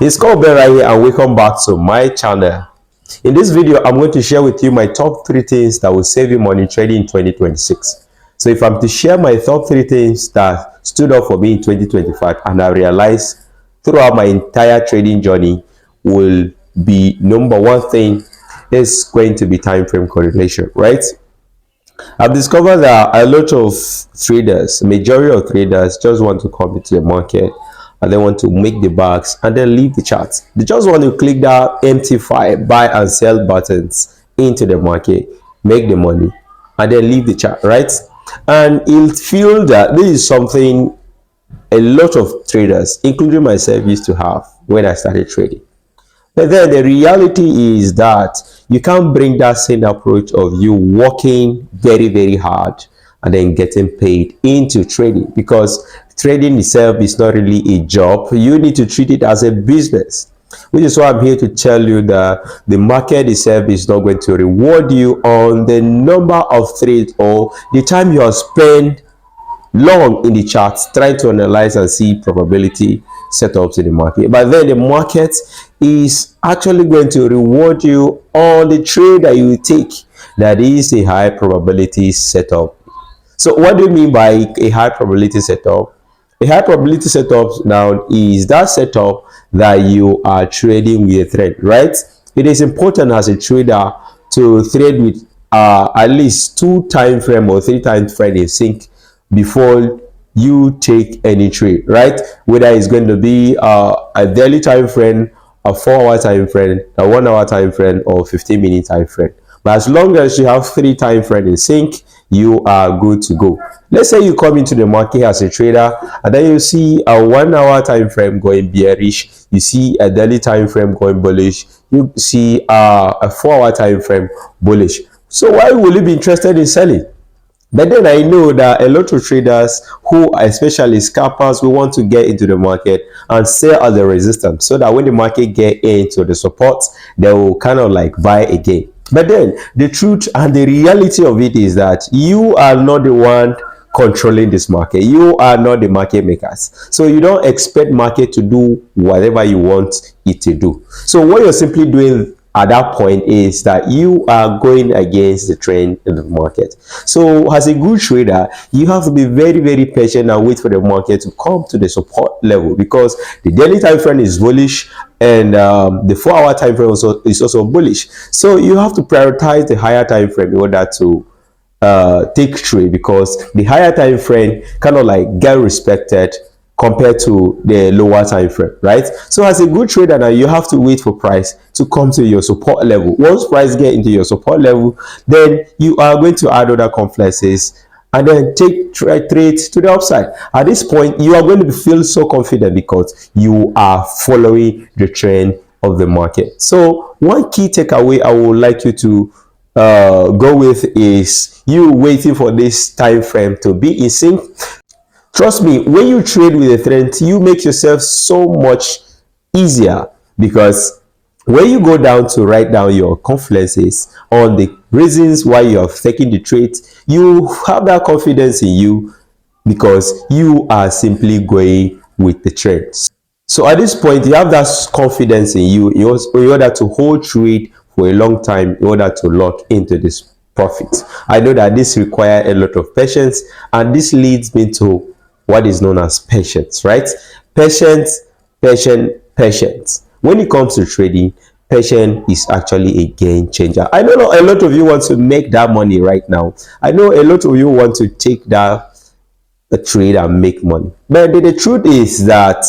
It's called Ben right here, and welcome back to my channel. In this video, I'm going to share with you my top 3 things that will save you money trading in 2026. So if I'm to share my top 3 things that stood up for me in 2025 and I realized throughout my entire trading journey will be number 1 thing is going to be time frame correlation, right? I've discovered that a lot of traders, majority of traders, just want to come into the market and they want to make the bags and then leave the chart. They just want to click that empty file, buy and sell buttons into the market, make the money, and then leave the chart, right? And you'll feel that this is something a lot of traders, including myself, used to have when I started trading. But then the reality is that you can't bring that same approach of you working very hard and then getting paid into trading, because trading itself is not really a job. You need to treat it as a business, which is why I'm here to tell you that the market itself is not going to reward you on the number of trades or the time you have spent long in the charts trying to analyze and see probability setups in the market, but then the market is actually going to reward you on the trade that you take that is a high probability setup. So what do you mean by a high probability setup? A high probability setup now is that setup that you are trading with a thread, right? It is important as a trader to trade with at least 2 time frame or 3 time frame in sync before you take any trade, right? Whether it's going to be a daily time frame, a 4-hour time frame, a 1-hour time frame, or 15-minute time frame. But as long as you have 3 time frame in sync, you are good to go. Let's say you come into the market as a trader and then you see a 1-hour time frame going bearish, you see a daily time frame going bullish, you see a 4-hour time frame bullish. So why will you be interested in selling? But then I know that a lot of traders who are especially scalpers will want to get into the market and sell at the resistance, so that when the market get into the support, they will kind of like buy again. But then the truth and the reality of it is that you are not the one controlling this market. You are not the market makers, so you don't expect market to do whatever you want it to do. So what you're simply doing at that point is that you are going against the trend in the market. So as a good trader, you have to be very patient and wait for the market to come to the support level, because the daily time frame is bullish and the 4-hour time frame is also bullish. So you have to prioritize the higher time frame in order to take trade, because the higher time frame kind of like get respected compared to the lower time frame, right? So as a good trader now, you have to wait for price to come to your support level. Once price get into your support level, then you are going to add other complexes and then take trades to the upside. At this point, you are going to feel so confident because you are following the trend of the market. So one key takeaway I would like you to go with is you waiting for this time frame to be in sync. Trust me, when you trade with a trend, you make yourself so much easier, because when you go down to write down your confluences on the reasons why you are taking the trade, you have that confidence in you because you are simply going with the trends. So at this point, you have that confidence in you in order to hold trade for a long time, in order to lock into this profit. I know that this requires a lot of patience, and this leads me to what is known as patience, right? Patience. When it comes to trading, patience is actually a game changer. I know a lot of you want to make that money right now. I know a lot of you want to take that trade and make money. But the truth is that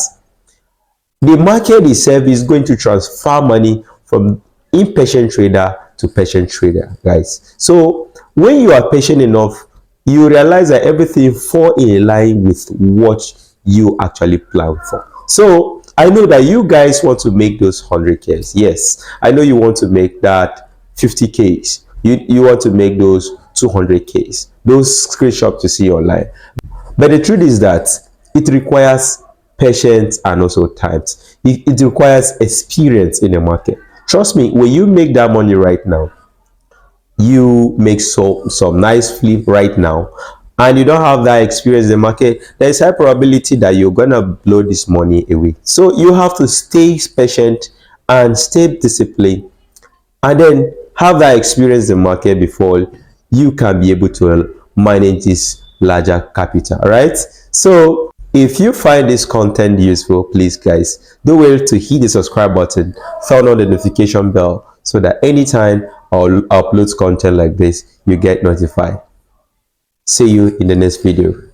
the market itself is going to transfer money from impatient trader to patient trader, guys. So when you are patient enough, you realize that everything fall in line with what you actually plan for. So I know that you guys want to make those 100Ks. Yes, I know you want to make that 50Ks. You want to make those 200Ks. Those screenshots you see online. But the truth is that it requires patience and also time. It requires experience in the market. Trust me, when you make that money right now, you make some nice flip right now, and you don't have that experience in the market, there's high probability that you're gonna blow this money away. So you have to stay patient and stay disciplined, and then have that experience in the market before you can be able to manage this larger capital. All right, so if you find this content useful, please guys do well to hit the subscribe button, turn on the notification bell, so that anytime I'll upload content like this, you get notified. See you in the next video.